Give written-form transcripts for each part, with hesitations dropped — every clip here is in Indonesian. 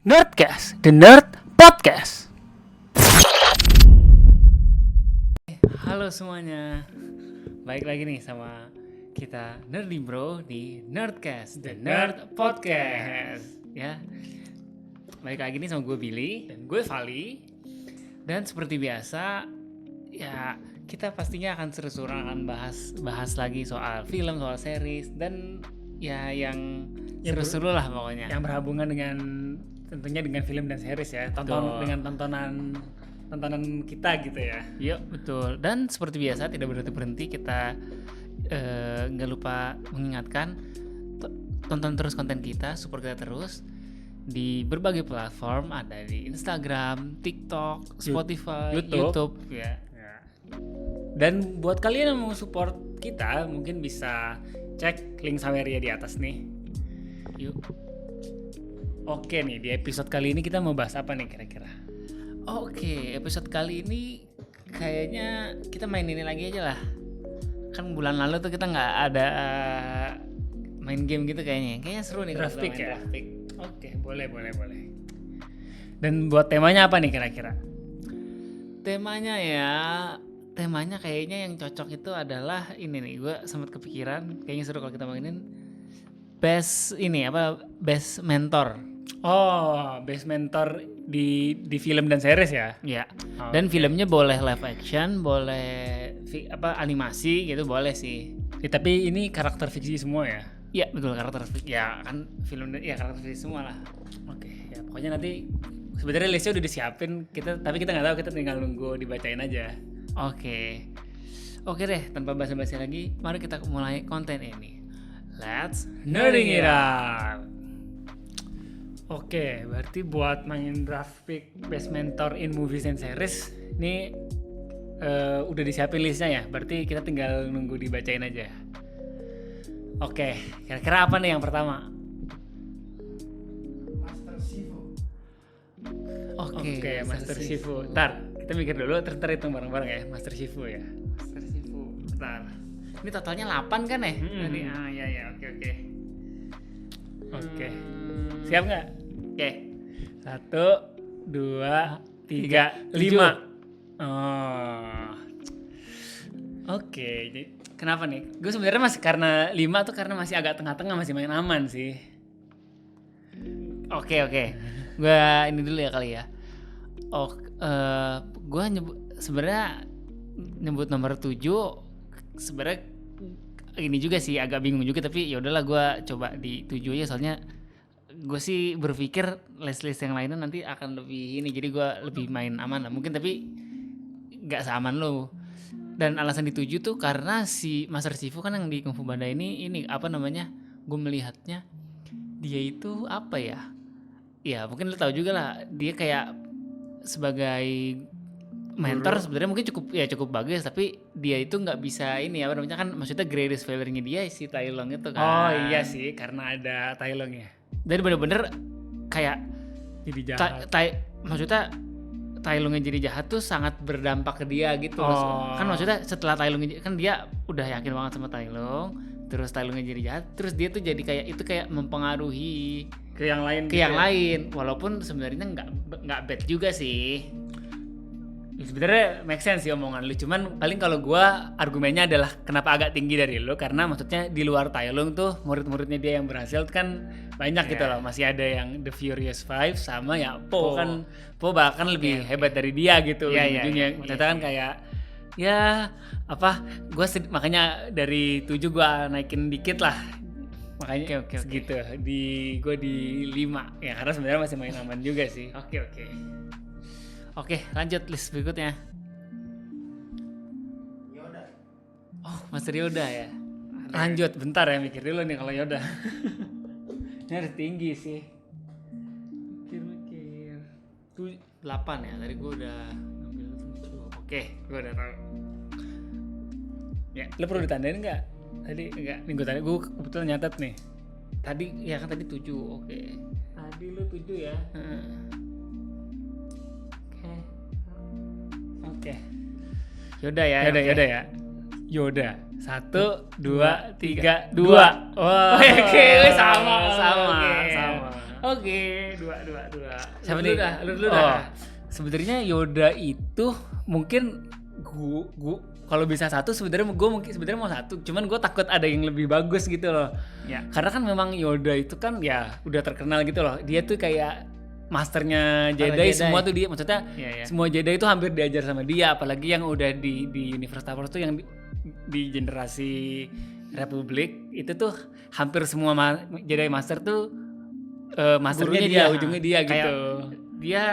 Nerdcast, The Nerd Podcast. Halo semuanya, baik lagi nih sama kita Nerdy Bro di Nerdcast, The Nerd Podcast. Ya, baik lagi nih sama gue Billy dan gue Vali. Dan seperti biasa, ya kita pastinya akan seru-seru akan bahas lagi soal film, soal series dan ya yang seru-seru lah pokoknya. Yang berhubungan dengan tentunya dengan film dan series ya, dengan tontonan kita gitu ya. Iya betul. Dan seperti biasa tidak berhenti kita nggak lupa mengingatkan tonton terus konten kita, support kita terus di berbagai platform, ada di Instagram, TikTok, Spotify, YouTube ya. Dan buat kalian yang mau support kita mungkin bisa cek link saweria di atas nih. Yuk. Oke nih, di episode kali ini kita mau bahas apa nih kira-kira? Oke, episode kali ini kayaknya kita main ini lagi aja lah. Kan bulan lalu tuh kita nggak ada main game gitu kayaknya. Kayaknya seru nih. Draft pick ya? Draft pick. Oke, boleh. Dan buat temanya apa nih kira-kira? Temanya kayaknya yang cocok itu adalah ini nih. Gue sempat kepikiran, kayaknya seru kalau kita mainin best mentor. Oh, best mentor di film dan series ya? Ya. Dan filmnya boleh live action, boleh animasi gitu boleh sih. Ya, tapi ini karakter fiksi semua ya? Iya betul, karakter fiksi. Ya kan film ya karakter fiksi semua lah. Oke, ya pokoknya nanti sebenarnya listnya udah disiapin tapi kita nggak tahu, kita tinggal nunggu dibacain aja. Oke deh, tanpa basa-basi lagi, mari kita mulai konten ini. Let's nerding it out. Oke, berarti buat main draft pick best mentor in movies and series ini udah disiapin listnya ya. Berarti kita tinggal nunggu dibacain aja. Oke, kira-kira apa nih yang pertama? Master Shifu. Oke, Master Shifu. Ntar, kita mikir dulu, terus hitung bareng-bareng ya. Master Shifu ya. Master Shifu. Bentar. Ini totalnya 8 kan ya? Ya, oke. Oke. Siap nggak? Oke. 1, 2, 3, 5. Oh. Oke, jadi kenapa nih? Gue sebenarnya masih karena 5 tuh karena masih agak tengah-tengah, masih main aman sih. Oke. Gue ini dulu ya kali ya. Gue sebenarnya nyebut nomor 7 sebenarnya ini juga sih agak bingung juga, tapi ya udahlah gue coba di 7 aja, soalnya gue sih berpikir list yang lainnya nanti akan lebih ini, jadi gue lebih main aman lah mungkin, tapi nggak seaman lo. Dan alasan di 7 tuh karena si Master Shifu kan yang di Kung Fu Panda ini apa namanya, gue melihatnya dia itu apa ya mungkin lo tahu juga lah, dia kayak sebagai mentor sebenarnya mungkin cukup bagus, tapi dia itu nggak bisa ini apa namanya, kan maksudnya greatest failure-nya dia si Tai Lung itu kan. Oh iya sih, karena ada Tai Lung ya. Dan bener-bener kayak jadi jahat. Maksudnya Tai Lungnya jadi jahat tuh sangat berdampak ke dia gitu. Kan maksudnya setelah Tai Lungnya kan dia udah yakin banget sama Tai Lung, terus Tai Lungnya jadi jahat, terus dia tuh jadi kayak itu kayak mempengaruhi ke yang lain lain, walaupun sebenarnya nggak bad juga sih. Sebenarnya make sense sih omongan lu, cuman paling kalau gua argumennya adalah kenapa agak tinggi dari lu, karena maksudnya di luar Tai Lung tuh murid-muridnya dia yang berhasil kan banyak gitu loh. Masih ada yang The Furious Five sama ya Po kan, Po bahkan lebih hebat dari dia gitu ujung-ujungnya. Maksudnya kan kayak ya apa, gua makanya dari 7 gua naikin dikit lah, makanya segitu. Gua di 5 ya, karena sebenarnya masih main aman juga sih. Oke, lanjut list berikutnya. Yoda. Oh, Master Yoda ya. Lanjut, bentar ya, mikir dulu nih kalau Yoda. Ini harus tinggi sih. Mikir. 8 ya, tadi gue udah ambil 7. Oke, gue udah tahu. Ya, lo perlu ditandain nggak? Tadi nggak, minggu tadi gue kebetulan nyatet nih. Tadi 7, oke. Tadi lo 7 ya. Oke. Yoda ya. Yoda. 1, 2, 3, 2. Wah. Oke, sama. Oke, dua. Siapa Lu nih? dah, lu dulu Oh, dah. sebenarnya Yoda itu mungkin gua kalau bisa satu sebenarnya gue mungkin sebenarnya mau satu, cuman gue takut ada yang lebih bagus gitu loh. Ya. Karena kan memang Yoda itu kan ya udah terkenal gitu loh. Dia tuh kayak masternya Para Jedi, Jedi. semua tuh dia, maksudnya Iya, iya. semua Jedi itu hampir diajar sama dia, apalagi yang udah di Universe Star Wars tuh yang di generasi Republik itu tuh hampir semua Jedi Master tuh masternya Gurunya dia, dia. ujungnya dia Kayak gitu. Dia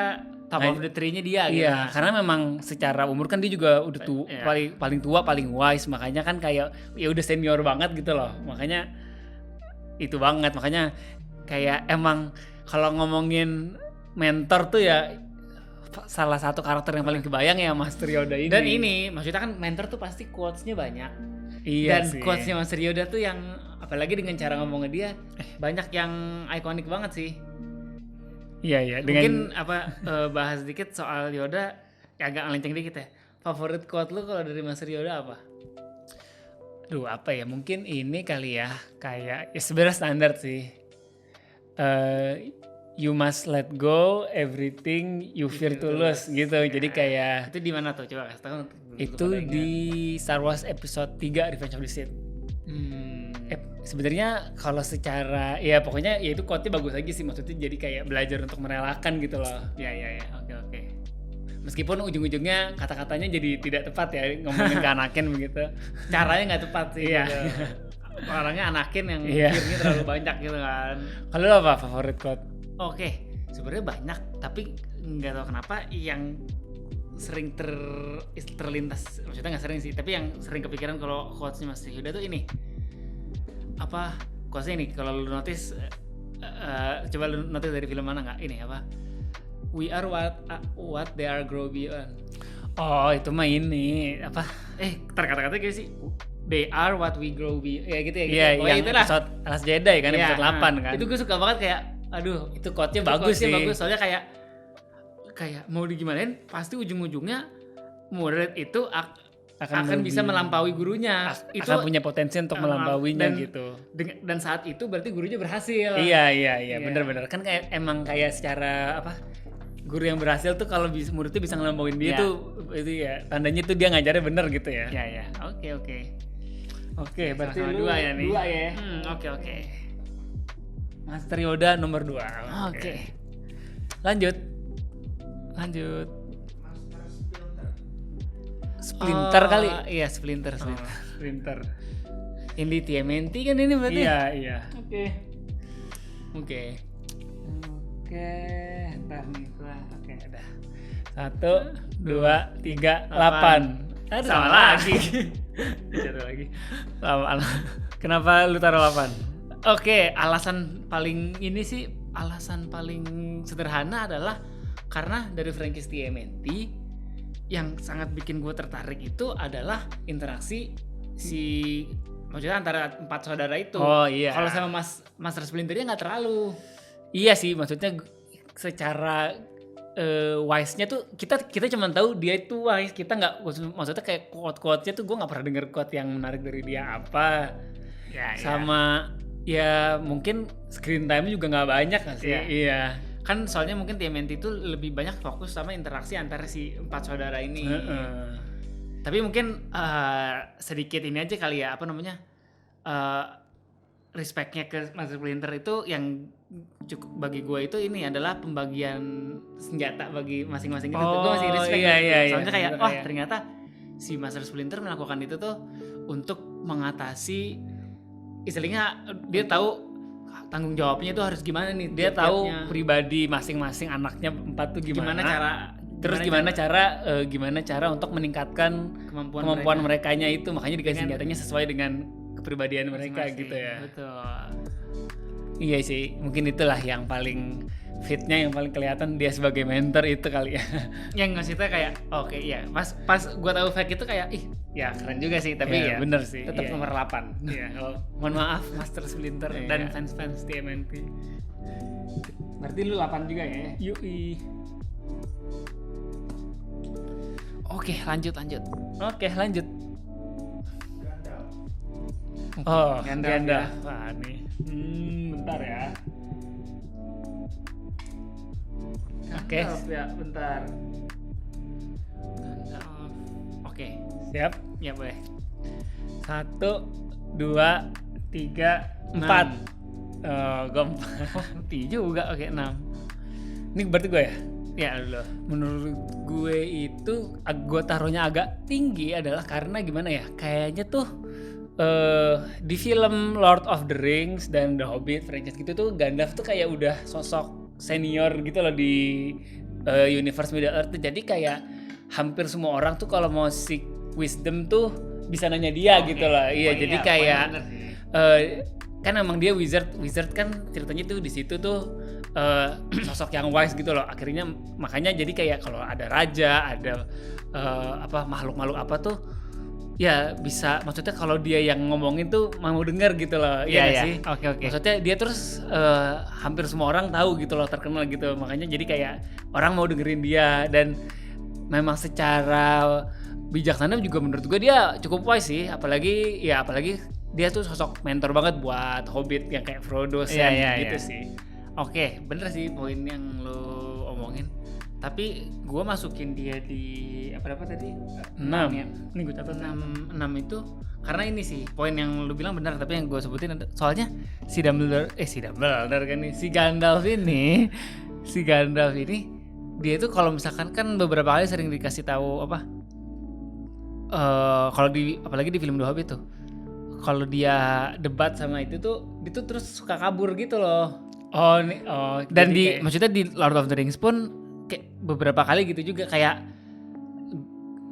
top Nah, of the tree-nya dia gitu. Iya, karena memang secara umur kan dia juga udah Iya. paling tua, paling wise, makanya kan kayak ya udah senior banget gitu loh. Makanya itu banget, makanya kayak emang kalau ngomongin mentor tuh ya salah satu karakter yang paling kebayang ya Master Yoda ini. Dan ini maksudnya kan mentor tuh pasti quotes-nya banyak. iya Dan sih. quotes-nya Master Yoda tuh yang apalagi dengan cara ngomongnya dia banyak yang ikonik banget sih. Iya, Mungkin bahas sedikit soal Yoda ya agak ngelenceng dikit ya. Favorit quote lu kalau dari Master Yoda apa? Duh, apa ya? Mungkin ini kali ya, kayak ya sebenarnya standar sih. You must let go everything you fear to lose gitu. Jadi kayak Itu di mana tuh? Coba kasih tahu. itu di Star Wars episode 3 Revenge of the Sith. Sebenarnya kalau secara ya pokoknya ya itu quote-nya bagus aja sih, maksudnya jadi kayak belajar untuk merelakan gitu loh. Ya. Oke. Meskipun ujung-ujungnya kata-katanya jadi tidak tepat ya ngomongin ke Anakin begitu. Caranya nggak tepat sih. Iya. gitu. Orangnya Anakin yang Iya. fear-nya terlalu banyak gitu kan. Kalau lu apa favorit quote? Oke, sebenarnya banyak tapi nggak tahu kenapa yang sering terlintas, maksudnya nggak sering sih, tapi yang sering kepikiran kalau quotes-nya Mas Yoda tuh ini apa quotes-nya ini kalau lu notice coba lu notice dari film mana nggak ini apa we are what they are grow beyond. Oh, itu mah ini apa? Kata-kata gitu sih, they are what we grow beyond ya gitu ya gitu. Iya, Pokoknya yang itulah. episode Last Jedi kan, Iya, episode 8 kan. Itu gue suka banget kayak aduh Itu quote-nya itu bagus quotes-nya sih. bagus soalnya kayak mau digimanain pasti ujung-ujungnya murid itu akan bisa melampaui gurunya. Itu akan punya potensi untuk melampauinya dan- gitu. dan saat itu berarti gurunya berhasil. Iya, Iya. bener-bener kan kayak emang kayak secara apa? Guru yang berhasil tuh kalau muridnya bisa ngelambauin dia Iya. tuh itu ya tandanya tuh dia ngajarnya bener gitu ya. Ya. Oke. Oke, berarti Sama-sama lu dua ya nih. Dua ya. Oke. Master Yoda nomor 2. Oke. Lanjut. Splinter kali. Iya, Splinter. Splinter. Yang di TMNT kan ini berarti. Iya. Oke. Oke, ntar nih gua. Oke, udah. 1, 2, 3, 8. Aduh, Sama lagi. Jatuh lagi. Kenapa lu taruh 8? Oke, alasan paling sederhana adalah karena dari franchise TMNT yang sangat bikin gue tertarik itu adalah interaksi maksudnya antara 4 saudara itu. Oh iya. Kalau sama Master Splinter-nya nggak terlalu. Iya sih, maksudnya secara wise-nya tuh kita cuma tahu dia itu wise, kita nggak, maksudnya kayak quote-quote-nya tuh gue nggak pernah denger quote yang menarik dari dia apa. Ya, Sama ya mungkin screen time juga nggak banyak nggak sih? Iya. Kan soalnya mungkin TMNT itu lebih banyak fokus sama interaksi antara si 4 saudara ini. Tapi mungkin sedikit ini aja kali ya, apa namanya, respect-nya ke Master Splinter itu yang cukup bagi gue itu ini adalah pembagian senjata bagi masing-masing itu. Gue masih respect iya, gitu. iya, Soalnya kayak, bener, wah iya. ternyata si Master Splinter melakukan itu tuh untuk mengatasi, istilahnya dia tahu tanggung jawabnya itu harus gimana nih. Dia tahu tiap-tiapnya. pribadi masing-masing anaknya 4 tuh gimana Gimana gimana cara untuk meningkatkan kemampuan merekanya itu, makanya dikasih senjatanya sesuai dengan kepribadian mereka masing-masing. gitu ya. Betul. Iya sih, mungkin itulah yang paling fitnya, yang paling kelihatan dia sebagai mentor itu kali ya. Yang maksudnya kayak oke, iya pas gua tahu fact itu kayak ya keren juga sih, tapi Iya, ya bener sih, tetap iya. nomor 8. Iya, mohon maaf Master Splinter Iya. dan fans-fans TMNT. Berarti lu 8 juga ya? Yui. Oke, lanjut. Oke, lanjut. Oh, Gandalf Gandalf. Wah, nih. Bentar ya. Gandalf ya, bentar. Gandalf. Oke, Siap? ya boleh. 1, 2, 3, 4. Gue 4. 7 juga, oke 6. Ini berarti gue ya? Ya dulu. Menurut gue itu gue taruhnya agak tinggi adalah karena gimana ya? Kayaknya tuh di film Lord of the Rings dan The Hobbit franchise gitu tuh Gandalf tuh kayak udah sosok senior gitu loh di universe Middle Earth. Jadi kayak hampir semua orang tuh kalau mau seek wisdom tuh bisa nanya dia gitu loh. Iya, jadi kayak kan emang dia wizard kan ceritanya tuh di situ tuh sosok yang wise gitu loh. Akhirnya makanya jadi kayak kalau ada raja, ada makhluk-makhluk apa tuh ya bisa, maksudnya kalau dia yang ngomongin tuh mau denger gitu loh. Iya Iya. sih. Oke. Maksudnya dia terus hampir semua orang tahu gitu loh, terkenal gitu. Makanya jadi kayak orang mau dengerin dia, dan memang secara bijaksana juga menurut gue dia cukup wise sih. Apalagi dia tuh sosok mentor banget buat Hobbit yang kayak Frodo Sam gitu sih. Oke, bener sih poin yang lo omongin. Tapi gue masukin dia di apa tadi? 6 ya. Ini gue catat 6 itu karena ini sih poin yang lu bilang benar, tapi yang gue sebutin soalnya si Dumbledore kan nih, si Gandalf ini dia tuh kalau misalkan kan beberapa kali sering dikasih tahu kalau apalagi di film The Hobbit tuh, kalau dia debat sama itu tuh dia tuh terus suka kabur gitu loh. Dan maksudnya di Lord of the Rings pun kayak beberapa kali gitu juga, kayak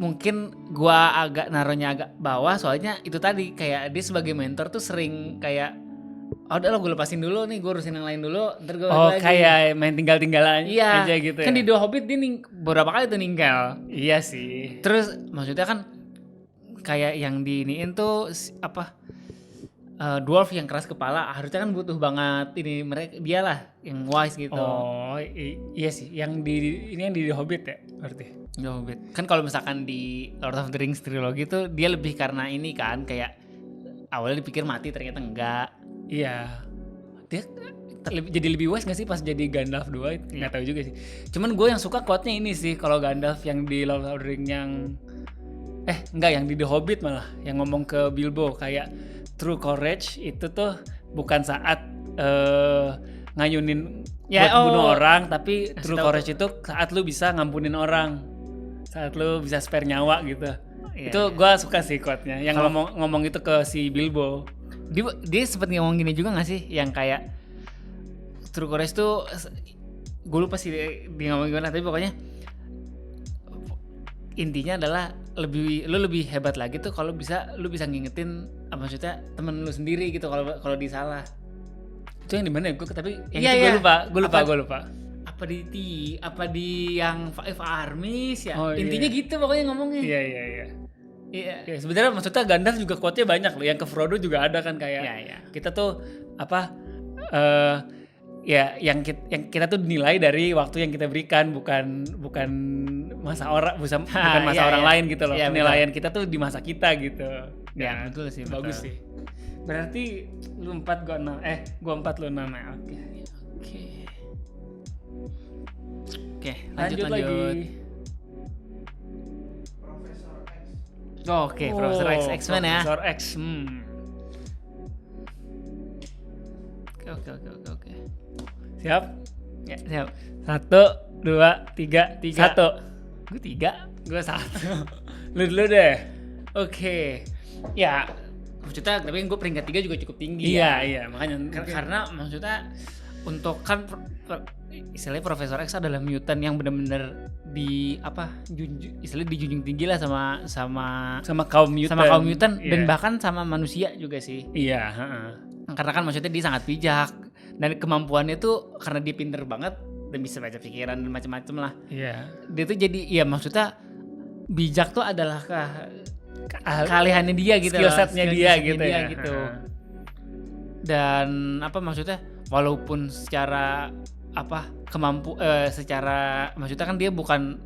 mungkin gua agak naruhnya agak bawah soalnya itu tadi kayak dia sebagai mentor tuh sering kayak udah lo gue lepasin dulu nih, gue urusin yang lain dulu, ntar gue lagi. Kayak main tinggal-tinggalan aja gitu kan ya. di The Hobbit dia beberapa kali tuh ninggal. Iya sih. Terus maksudnya kan kayak yang diiniin tuh dwarf yang keras kepala, harusnya kan butuh banget ini dia lah yang wise gitu. Iya sih, yang ini yang di The Hobbit ya berarti. The Hobbit. Kan kalau misalkan di Lord of the Rings trilogi tuh dia lebih karena ini kan, kayak awalnya dipikir mati ternyata enggak. Iya. Dia jadi lebih wise gak sih pas jadi Gandalf 2? Nggak tahu juga sih. Cuman gue yang suka quote-nya ini sih, kalau Gandalf yang di Lord of the Rings yang yang di The Hobbit malah yang ngomong ke Bilbo kayak true courage itu tuh bukan saat ngayunin buat bunuh orang, tapi true courage itu saat lu bisa ngampunin orang, saat lu bisa spare nyawa gitu. Itu gue suka sih quote-nya yang ngomong itu ke si Bilbo. Dia sempet ngomong gini juga gak sih, yang kayak true courage tuh, gue lupa sih dia ngomong gimana, tapi pokoknya intinya adalah lu lebih hebat lagi tuh kalau lu bisa ngingetin maksudnya temen lu sendiri gitu kalau dia salah. Itu yang di mana ya? Tapi yang itu gue lupa. Apa di yang Five Armies ya? Intinya gitu pokoknya ngomongnya. Iya. Sebenarnya maksudnya Gandalf juga quote-nya banyak loh. Yang ke Frodo juga ada kan kayak kita tuh yang kita tuh dinilai dari waktu yang kita berikan, bukan masa orang orang lain gitu loh. Penilaian kita tuh di masa kita gitu. Ya, betul sih. Bagus sih. Berarti lu 4 gua 6. Gua 4 lu 6 ya. Oke, lanjut lagi. Oke, Profesor X-Men ya. Profesor X. Oke. Siap? Ya, siap. 1, 2, 3. 1. Gue 3. Gue 1. Lu dulu deh. Oke. Ya, maksudnya tapi gue peringkat 3 juga cukup tinggi. Iya, makanya karena maksudnya untuk kan istilahnya Profesor X adalah mutant yang benar-benar dijunjung tinggi lah sama kaum mutant dan bahkan sama manusia juga sih. Iya, Karena kan maksudnya dia sangat bijak dan kemampuannya tuh karena dia pinter banget dan bisa baca pikiran dan macam-macam lah. Iya. Dia tuh jadi maksudnya bijak tuh adalah keahliannya dia gitu, skill setnya dia gitu. Dan maksudnya walaupun secara secara maksudnya kan dia bukan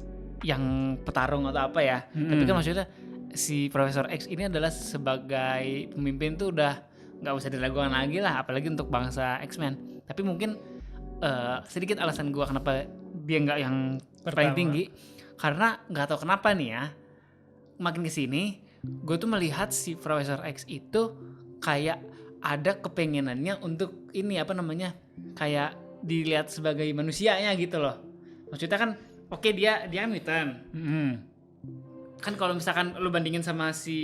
yang petarung atau apa ya, tapi kan maksudnya si Profesor X ini adalah sebagai pemimpin tuh udah nggak usah diragukan lagi lah, apalagi untuk bangsa X-Men. Tapi mungkin sedikit alasan gue kenapa dia nggak yang paling Pertama. tinggi karena nggak tahu kenapa nih ya, makin kesini gue tuh melihat si Profesor X itu kayak ada kepengenannya untuk ini apa namanya, kayak dilihat sebagai manusianya gitu loh. Maksudnya kan oke dia mutant kan, kalau misalkan lu bandingin sama si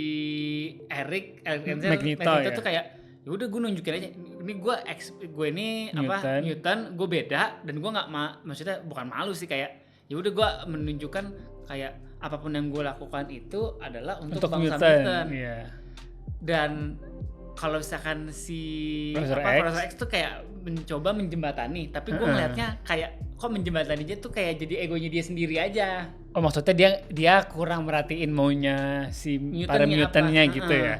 Eric Enzel, Magneto ya. tuh kayak ya udah gue nunjukin aja ini gue ini apa Mutant. mutant, gue beda dan gue nggak maksudnya bukan malu sih, kayak ya udah gue menunjukkan kayak apapun yang gue lakukan itu adalah untuk bangsa mutant. Iya. Dan kalau misalkan si Profesor X tuh kayak mencoba menjembatani, tapi gue Heeh. ngelihatnya kayak kok menjembatani dia tuh kayak jadi egonya dia sendiri aja. Oh maksudnya dia kurang merhatiin maunya si para Mutantnya mutantnya apa? gitu ya.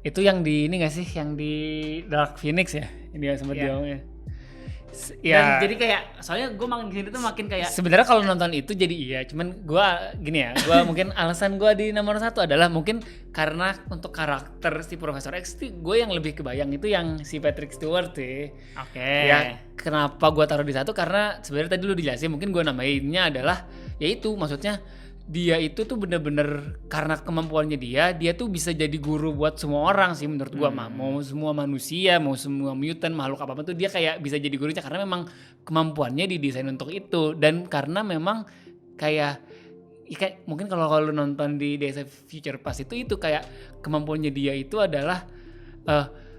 Itu yang di ini gak sih, yang di Dark Phoenix ya? Ini yang sempat Iya. diomongin. Dan jadi kayak soalnya gue makin kesini tuh makin kayak Sebenarnya kalau nonton itu jadi iya, cuman gua gini ya, gua mungkin alasan gua di nomor 1 adalah mungkin karena untuk karakter si Profesor X tuh gue yang lebih kebayang itu yang si Patrick Stewart sih. oke. Ya kenapa gua taruh di 1 karena sebenarnya tadi lu dijelasin, mungkin gua namainnya adalah yaitu maksudnya dia itu tuh bener-bener karena kemampuannya dia tuh bisa jadi guru buat semua orang sih menurut gua. Mau semua manusia, mau semua mutant, makhluk apapun tuh dia kayak bisa jadi gurunya karena memang kemampuannya didesain untuk itu. Dan karena memang kayak mungkin kalau lu nonton di Days of Future Past itu kayak kemampuannya dia itu adalah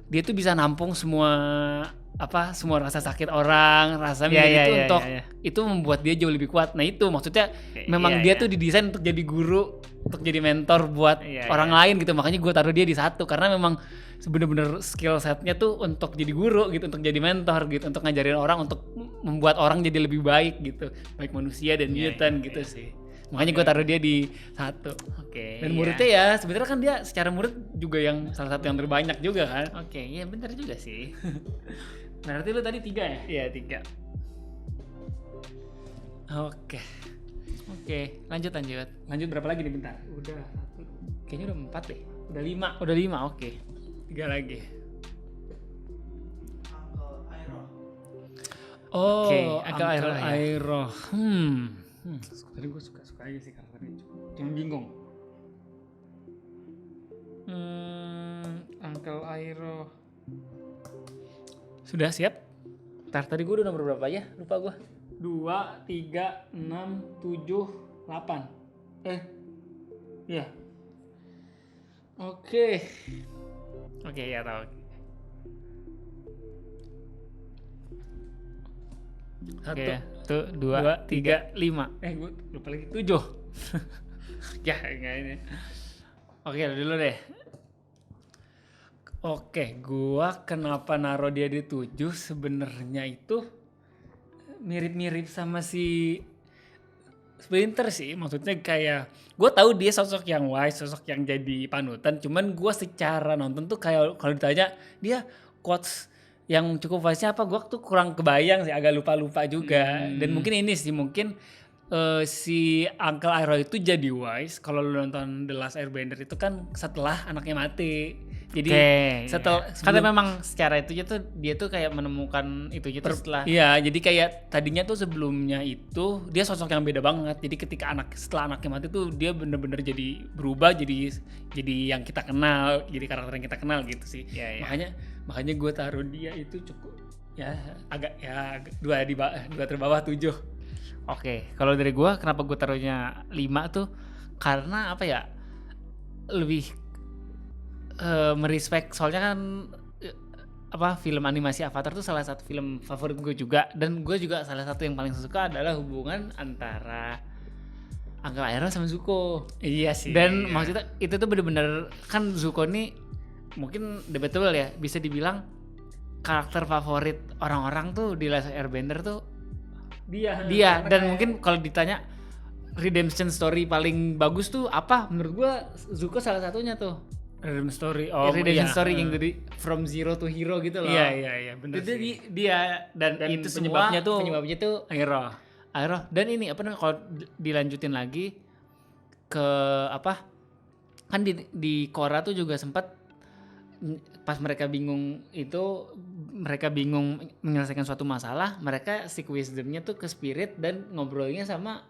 dia tuh bisa nampung semua rasa sakit orang, rasa itu untuk itu membuat dia jauh lebih kuat. Nah itu maksudnya memang dia tuh didesain untuk jadi guru, untuk jadi mentor buat orang lain gitu. Makanya gue taruh dia di 1 karena memang bener-bener skill setnya tuh untuk jadi guru gitu, untuk jadi mentor gitu, untuk ngajarin orang, untuk membuat orang jadi lebih baik gitu, baik manusia dan mutant gitu sih. Makanya gue taruh dia di 1. Oke. Dan muridnya ya sebenarnya kan dia secara murid juga yang salah satu yang terbanyak juga kan. Oke, iya benar juga sih. Berarti lu tadi 3 ya? Iya 3. Oke, lanjut. Lanjut berapa lagi nih bentar? Udah 1. Kayaknya udah 4 deh. Udah 5. Udah 5, oke. 3 lagi. Oke, Uncle Iroh ya. Iroh. Tadi gue suka aja sih karakternya. Cuma bingung. Uncle Iroh. Sudah siap? Ntar tadi gue udah nomor berapa ya? Lupa gue. 2, 3, 6, 7, 8. Iya. Oke. Oke, ya tahu. 1, 2, 3, 5. gue lupa lagi 7. Ya, enggak ini. Oke, dulu deh. Oke, gua kenapa naruh dia di 7 sebenarnya itu mirip-mirip sama si Splinter sih. Maksudnya kayak gue tahu dia sosok yang wise, sosok yang jadi panutan, cuman gua secara nonton tuh kayak kalau ditanya dia quotes yang cukup wise-nya apa, gua tuh kurang kebayang sih, agak lupa-lupa juga. Dan mungkin ini sih, mungkin si Uncle Iroh itu jadi wise kalau lu nonton The Last Airbender itu kan setelah anaknya mati. Jadi setelah karena memang secara itu tuh dia tuh kayak menemukan itu gitu setelah. Iya, jadi kayak tadinya tuh sebelumnya itu dia sosok yang beda banget. Jadi ketika setelah anaknya mati tuh dia bener-bener jadi berubah, jadi yang kita kenal, jadi karakter yang kita kenal gitu sih. Ya. Makanya gue taruh dia itu cukup ya agak dua terbawah 7. Oke, kalau dari gue kenapa gue taruhnya 5 tuh karena apa ya, lebih merespek, soalnya kan film animasi Avatar tuh salah satu film favorit gue juga, dan gue juga salah satu yang paling suka adalah hubungan antara Uncle Iroh sama Zuko. Iya sih. Dan maksudnya itu tuh bener-bener kan Zuko nih mungkin debatable ya, bisa dibilang karakter favorit orang-orang tuh di Last Airbender tuh dia. Dan mungkin kalau ditanya redemption story paling bagus tuh apa, menurut gua Zuko salah satunya tuh. Redemption story. Redemption story yang dari from zero to hero gitu loh. Iya benar Itu sih. dia dan itu penyebabnya penyebabnya tuh Iroh. Dan ini apa namanya, kalau dilanjutin lagi ke apa, kan di Korra tuh juga sempat pas mereka bingung menyelesaikan suatu masalah, mereka seek wisdomnya tuh ke spirit dan ngobrolnya sama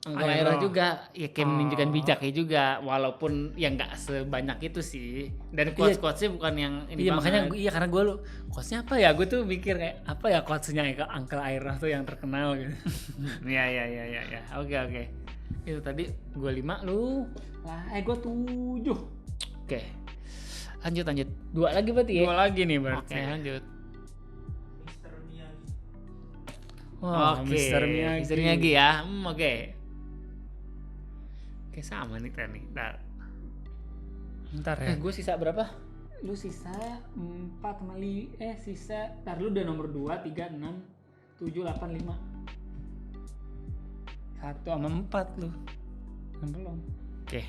Uncle Iroh juga, ya kayak menunjukkan bijaknya juga, walaupun ya nggak sebanyak itu sih. Dan quotes-quotesnya bukan yang ini Iya makanya banget. karena gue quotesnya apa ya, gue tuh mikir kayak apa ya quotesnya Uncle Iroh tuh yang terkenal gitu. Ya. Oke. Itu tadi gue 5, lu Gue 7. oke. Lanjut. 2 lagi berarti ya? 2 lagi nih berarti. Oke, lanjut. Wah, Oke, Mr. Miyagi. Mr. Miyagi ya. Oke. Oke, sama nih kita nih. Bentar ya. Gue sisa berapa? Lu sisa 4 sama sisa. Ntar lu udah nomor 2, 3, 6, 7, 8, 5. 1 sama 4 lu. Belum. Oke,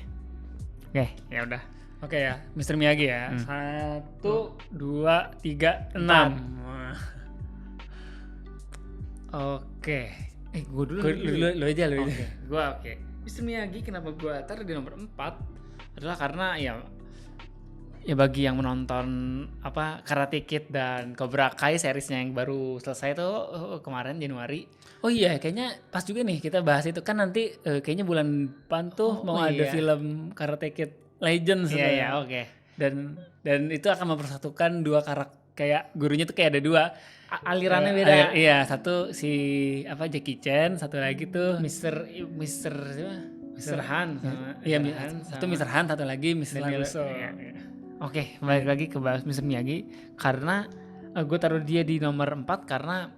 ya udah. Oke ya, Mr. Miyagi ya. 1, 2, 3, 6. Oke. Gue dulu. Lu aja. Oke. Oke. Mr. Miyagi kenapa gue taruh di nomor 4 adalah karena ya bagi yang menonton Karate Kid dan Cobra Kai seriesnya yang baru selesai tuh kemarin Januari. Oh iya, kayaknya pas juga nih kita bahas itu kan nanti kayaknya bulan depan tuh mau ada film Karate Kid Legends. Iya, oke. Dan itu akan mempersatukan 2 karakter, kayak gurunya tuh kayak ada 2 alirannya beda. Iya, satu si Jackie Chan, satu lagi tuh Mr. Han sama iya, satu Mr. Han, satu lagi Mr. LaRusso. Iya. Oke, balik lagi ke bahas Mr. Miyagi karena gue taruh dia di nomor 4 karena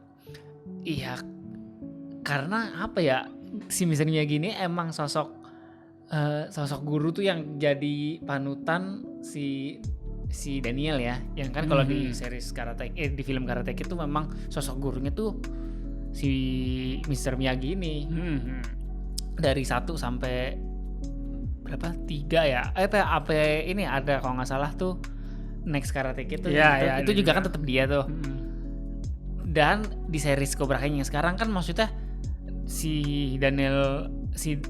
apa ya, si Mr. Miyagi ini emang sosok guru tuh yang jadi panutan si Daniel ya, yang kan kalau di series di film Karate Kid tuh memang sosok gurunya tuh si Mr. Miyagi ini. Dari 1 sampai berapa? 3 ya? Apa ini ada kalau nggak salah tuh Next Karate Kid tuh. Itu juga kan tetap dia tuh. Dan di series Cobra Kai yang sekarang kan maksudnya si Daniel si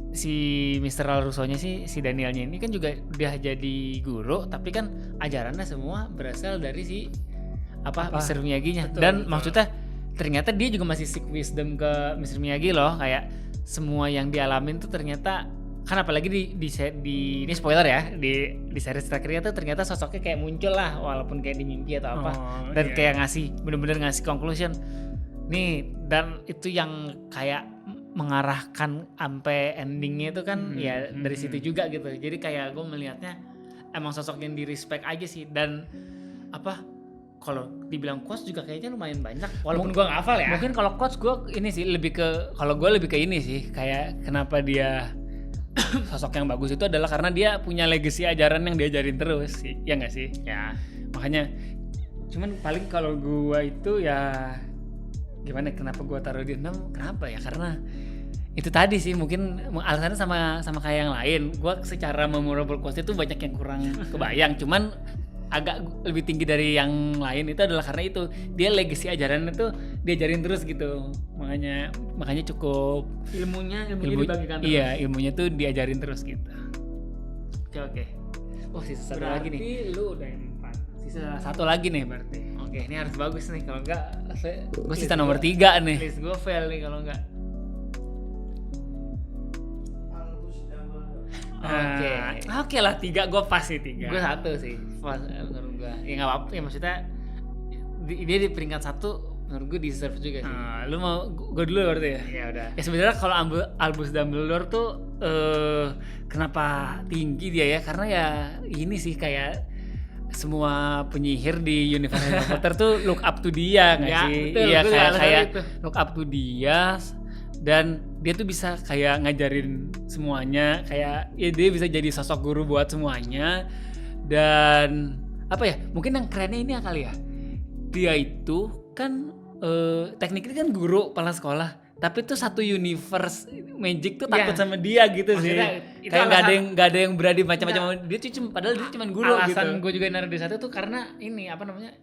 Mr. LaRusso-nya si Danielnya ini kan juga udah jadi guru, tapi kan ajarannya semua berasal dari si Mr. Miyagi-nya. Betul. Maksudnya ternyata dia juga masih seek wisdom ke Mr. Miyagi loh, kayak semua yang dialamin tuh ternyata kan apalagi di ini spoiler ya, di series terakhirnya tuh ternyata sosoknya kayak muncul lah walaupun kayak di mimpi atau apa, dan kayak bener-bener ngasih conclusion nih, dan itu yang kayak mengarahkan sampai endingnya itu kan dari situ juga gitu. Jadi kayak gue melihatnya emang sosok yang di respect aja sih. Dan kalau dibilang quotes juga kayaknya lumayan banyak walaupun gue nggak hafal ya. Mungkin kalau quotes gue ini sih lebih ke ini sih, kayak kenapa dia sosok yang bagus itu adalah karena dia punya legacy ajaran yang diajarin terus sih, ya nggak sih? Ya, makanya cuman paling kalau gue itu ya gimana, kenapa gue taruh di 6, kenapa ya, karena itu tadi sih mungkin alasannya sama kayak yang lain. Gue secara memorable quotes itu banyak yang kurang kebayang, cuman agak lebih tinggi dari yang lain itu adalah karena itu dia legacy ajarannya tuh diajarin terus gitu, makanya cukup ilmunya dibagikan terus. Iya, ilmunya tuh diajarin terus gitu. Oke. Oh, sisa satu lagi nih. Berarti lu udah 4. Sisa satu lagi nih berarti. Oke, ini harus bagus nih, kalau enggak gue sisa nomor 3 nih. List gue fail nih kalau enggak. Oke lah, 3 gue pas sih 3. Gue 1 sih, pas menurut gue. Ya nggak apa-apa, ya maksudnya dia di peringkat 1 menurut gue deserve juga sih. Lu mau gue dulu berarti ya? Ya udah. Ya sebenarnya kalau Albus Dumbledore tuh kenapa tinggi dia ya? Karena ya ini sih kayak semua penyihir di universe Harry Potter tuh look up to dia nggak sih? Iya, kayak look up to dia. Dan dia tuh bisa kayak ngajarin semuanya, kayak ya dia bisa jadi sosok guru buat semuanya. Dan apa ya, mungkin yang kerennya ini kali ya, dia itu kan tekniknya kan guru kepala sekolah, tapi tuh satu universe magic tuh takut sama dia gitu. Maksudnya, sih kayak nggak ada yang berani macam-macam dia tuh, padahal dia cuma guru. Alasan gue juga naruh di 1 tuh karena ini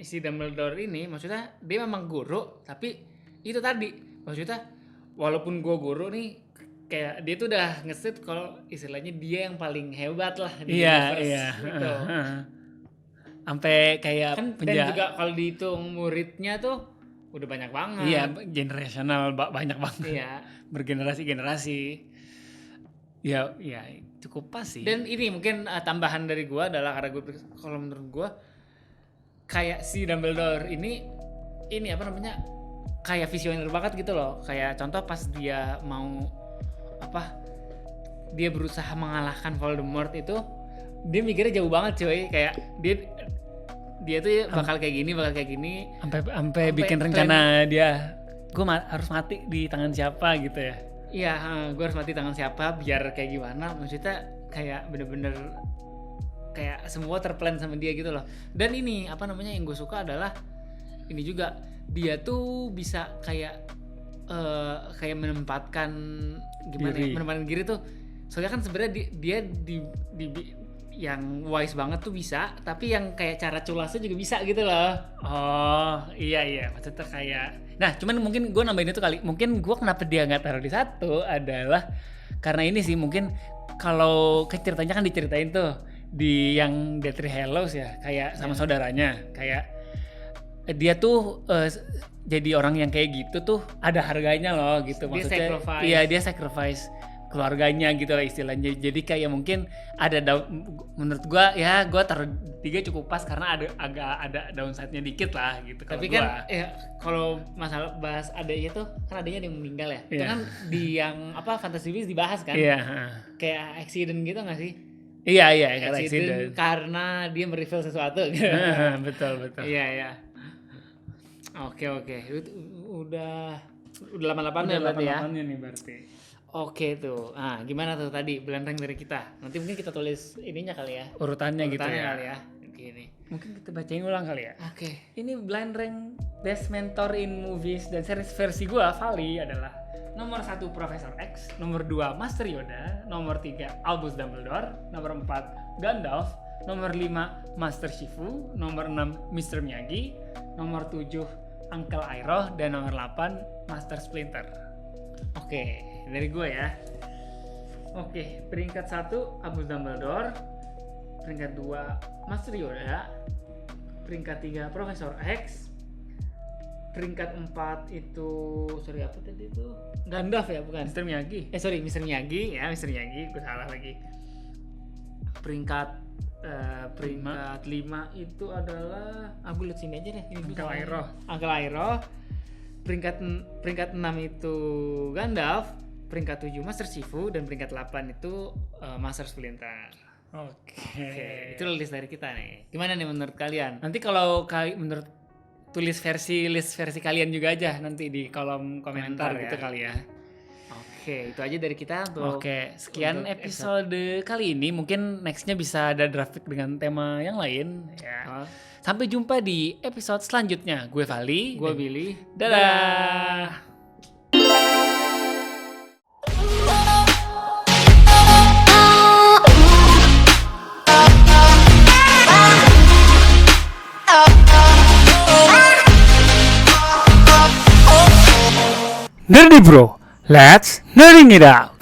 si Dumbledore ini, maksudnya dia memang guru, tapi itu tadi maksudnya walaupun gue guru nih, kayak dia tuh udah ngeset kalau istilahnya dia yang paling hebat lah di universe gitu. sampai kayak Dan juga kalau dihitung muridnya tuh udah banyak banget. Iya, generasional banyak banget. Iya. Bergenerasi-generasi. Ya cukup pas sih. Dan ini mungkin tambahan dari gua adalah karena kalau menurut gua kayak si Dumbledore ini apa namanya? Kayak visioner banget gitu loh. Kayak contoh pas dia mau dia berusaha mengalahkan Voldemort itu, dia mikirnya jauh banget cuy. Kayak dia tuh bakal kayak gini sampai bikin rencana dia harus mati di tangan siapa gitu ya. Iya, gue harus mati tangan siapa biar kayak gimana. Maksudnya kayak bener-bener kayak semua terplan sama dia gitu loh. Dan ini apa namanya yang gue suka adalah ini juga, dia tuh bisa kayak menempatkan menempatkan diri tuh. Soalnya kan sebenarnya dia di yang wise banget tuh bisa, tapi yang kayak cara culasnya juga bisa gitu loh. Oh iya maksudnya kayak, nah cuman mungkin gue nambahin itu kali, mungkin gue kenapa dia nggak taruh di 1 adalah karena ini sih, mungkin kalau ceritanya kan diceritain tuh di yang Deathly Hallows ya, kayak sama saudaranya, kayak dia tuh jadi orang yang kayak gitu tuh ada harganya loh gitu, maksudnya dia sacrifice keluarganya gitu lah istilahnya. Jadi kayak mungkin ada menurut gua ya, gua taruh 3 cukup pas karena ada downside-nya dikit lah gitu. Tapi kan ya kalau masalah bahas adanya tuh kan adanya ada yang meninggal ya. Itu kan di yang Fantasy Beasts dibahas kan. Kayak accident gitu nggak sih? Iya accident karena dia mereveal sesuatu. Betul. Iya. Oke. Udah 88 ya berarti ya. Nih berarti. Oke tuh. Nah, gimana tuh tadi blind rank dari kita? Nanti mungkin kita tulis ininya kali ya. Urutannya gitu ya. Kali ya. Gini. Mungkin kita bacain ulang kali ya. Oke. Ini blind rank best mentor in movies dan series versi gua, Vali, adalah nomor 1 Profesor X, nomor 2 Master Yoda, nomor 3 Albus Dumbledore, nomor 4 Gandalf, nomor 5 Master Shifu, nomor 6 Mr. Miyagi, nomor 7 Uncle Iroh, dan nomor 8 Master Splinter. Oke, dari gue ya. Oke, peringkat 1 Albus Dumbledore, peringkat 2 Master Yoda, peringkat 3 Profesor X, peringkat 4 itu apa tadi itu? Gandalf ya, bukan? Mr. Miyagi. Mr. Miyagi ya, Mr. Miyagi, gue salah lagi. Peringkat 5 itu adalah gue lihat sini aja deh. Uncle Iroh. Peringkat 6 itu Gandalf, peringkat 7 Master Shifu, dan peringkat 8 itu Master Splinter. Oke. Itu list dari kita nih. Gimana nih menurut kalian? Nanti kalau menurut tulis list versi kalian juga aja nanti di kolom komentar gitu kali ya. Oke, itu aja dari kita untuk sekian episode kali ini. Mungkin nextnya bisa ada grafik dengan tema yang lain ya. Sampai jumpa di episode selanjutnya. Gue Vali, gue Billy. Dadah. Nerdy Bro, let's nerding it out.